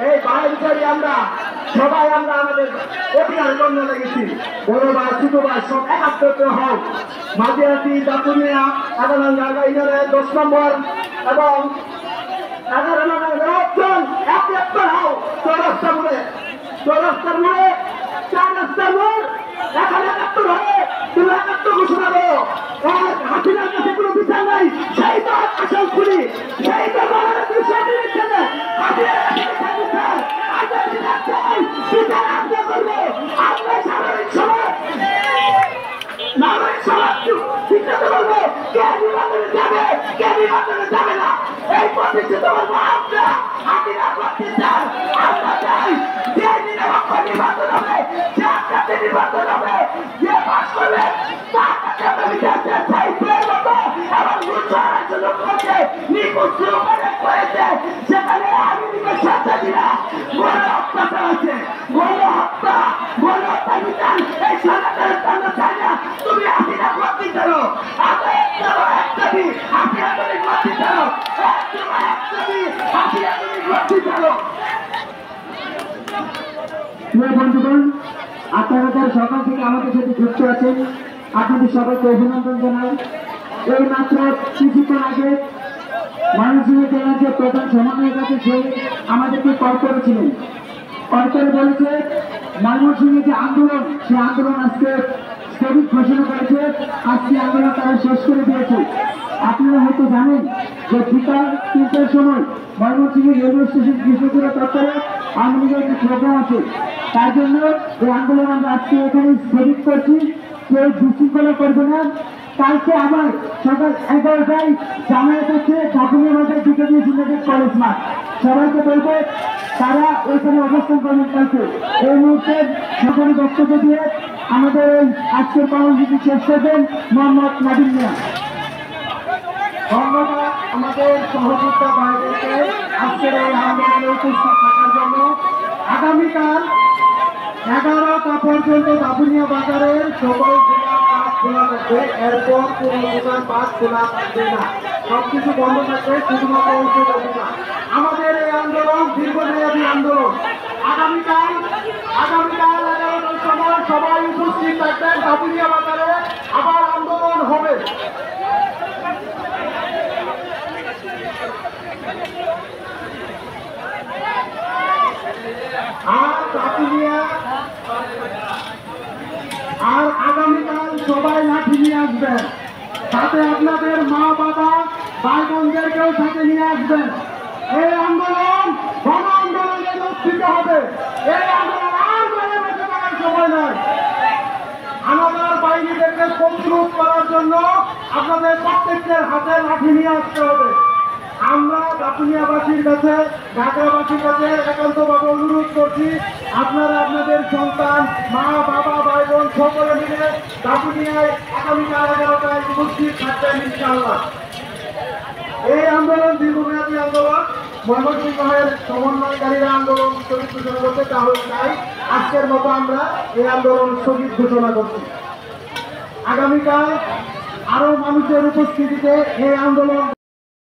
এই ভাইচারি আমরা সবাই আমরা আমাদের অধিকার জন্য লেগেছি। বড় ভাই ছোট ভাই সব একাত্রিত হোক। মাঝিয়াতি দাপুনিয়া 10 নম্বর এবং 11 নম্বর লোকজন একাত্তর হোক। চৌরাস্তার মোড়ে 4 রাস্তার মোড় এখানে 71 হয়ে তুমি 71 ঘোষণা করো। হাসিনার কাছে কোনো বিচার নাই, সেই তো আসল খুনি, সেই তো বাংলাদেশের স্বাধীন ছেলে। হাসিনার কাছে বিচার বিচার আমরা করবো। আমরা সাধারণ সমাজ নাগরিক সমাজ সিদ্ধান্ত করবো কে নির্বাচনে যাবে কে নির্বাচনে যাবে না। এই প্রতিষ্ঠিত করবো আমরা। হাসিনা প্রতিষ্ঠান আমরা চাই যে নিরপেক্ষ নির্বাচন হবে, যে আপনাদের নির্বাচন হবে, যে পাস করবে তার কাছে আমরা বিচার চাই। মতো এবং লোককে নিখুঁত রূপে করেছে সেখানে আমেরিকার সন্ত্রাসীরা গণ হত্যা চালাচ্ছে। গণহত্যা বিচার এই সরকারের জন্য চাই না। তুমি হাসিনা ভর্তি করো, আমরা একটা দিন হাসিনা তুমি ভর্তি করো, হাসিনা তুমি ভর্তি করো। বন্ধুগণ, আপনারা যারা সকাল থেকে আমাদের সাথে যুক্ত আছেন আপনাদের সবাইকে অভিনন্দন জানাই। এই মাত্র কিছুক্ষণ আগে ময়মনসিংহ জেলার যে প্রধান সমন্বয়ের কাছে সে আমাদেরকে কল করেছিলেন। কল করে বলেছে ময়মনসিংহের যে আন্দোলন সে আন্দোলন আজকে স্থগিত ঘোষণা করেছে। আজকে আন্দোলন তারা শেষ করে দিয়েছে। আপনারা হয়তো জানেন যে বিকাল 3টার সময় ময়মনসিংহ রেলওয়ে স্টেশন কৃষকের তরফে আওয়ামী লীগের একটি প্রোগ্রাম আছে। তার জন্য এই আন্দোলন আমরা আজকে এখানে স্থগিত করছি। কেউ বিশৃঙ্খলা করবে না। কালকে আবার সকাল 11টায় জামায়াত হচ্ছে ঝাঁকুনিয়া বাজার ব্রিগেডিয়ার সিন্ডিকেট কলেজ মাঠ। সবাইকে বলবো তারা ওইখানে অবস্থান করবেন কালকে। এই মুহূর্তে সকলে বক্তব্য দিয়ে আমাদের আজকের কর্মসূচি শেষ করবেন মোহাম্মদ নাদিম মিয়া। ধন্যবাদ আমাদের সহযোগিতা ভাইদেরকে আজকের এই আন্দোলনে উপস্থিত থাকার জন্য। আগামীকাল 11টা পর্যন্ত দাপুনিয়া বাজারের সকল দোকান পাট খোলা থাকবে। এরপর কোনো দোকান পাট খোলা থাকবে না, সবকিছু বন্ধ থাকবে, শুধুমাত্র ঔষধ অভিযান। আমাদের এই আন্দোলন দীর্ঘমেয়াদী আন্দোলন। আগামীকাল 11টার সময় সবাই উপস্থিত থাকবেন দাপুনিয়া বাজারে। আবার আন্দোলন হবে। আর আগামীকাল সবাই লাঠি নিয়ে আসবেন, সাথে আপনাদের মা বাবা ভাই বোনদেরকেও সাথে নিয়ে আসবেন। এই আন্দোলন গণ আন্দোলনে রূপ হবে। এই আন্দোলন আর ঘরে বসে থাকার সময় নয়। আমাদের বাহিনীদেরকে প্রতিরোধ করার জন্য আপনাদের প্রত্যেকের হাতে লাঠি নিয়ে আসতে হবে। আমরা দাপুনিয়াবাসীর কাছে ঢাকাবাসীর কাছে একান্তভাবে অনুরোধ করছি, আপনারা আপনাদের সন্তান মা বাবা ভাই বোন সকলে মিলে দাপুনিয়ায় আগামীকাল 11টায় উপস্থিত থাকবেন ইনশাআল্লাহ। এই আন্দোলন দীর্ঘমেয়াদী আন্দোলন। ময়মনসিংহের সমন্বয়কারীরা আন্দোলন স্থগিত ঘোষণা করতে তাহলে তাই আজকের মতো আমরা এই আন্দোলন স্থগিত ঘোষণা করছি। আগামীকাল আরো মানুষের উপস্থিতিতে এই আন্দোলন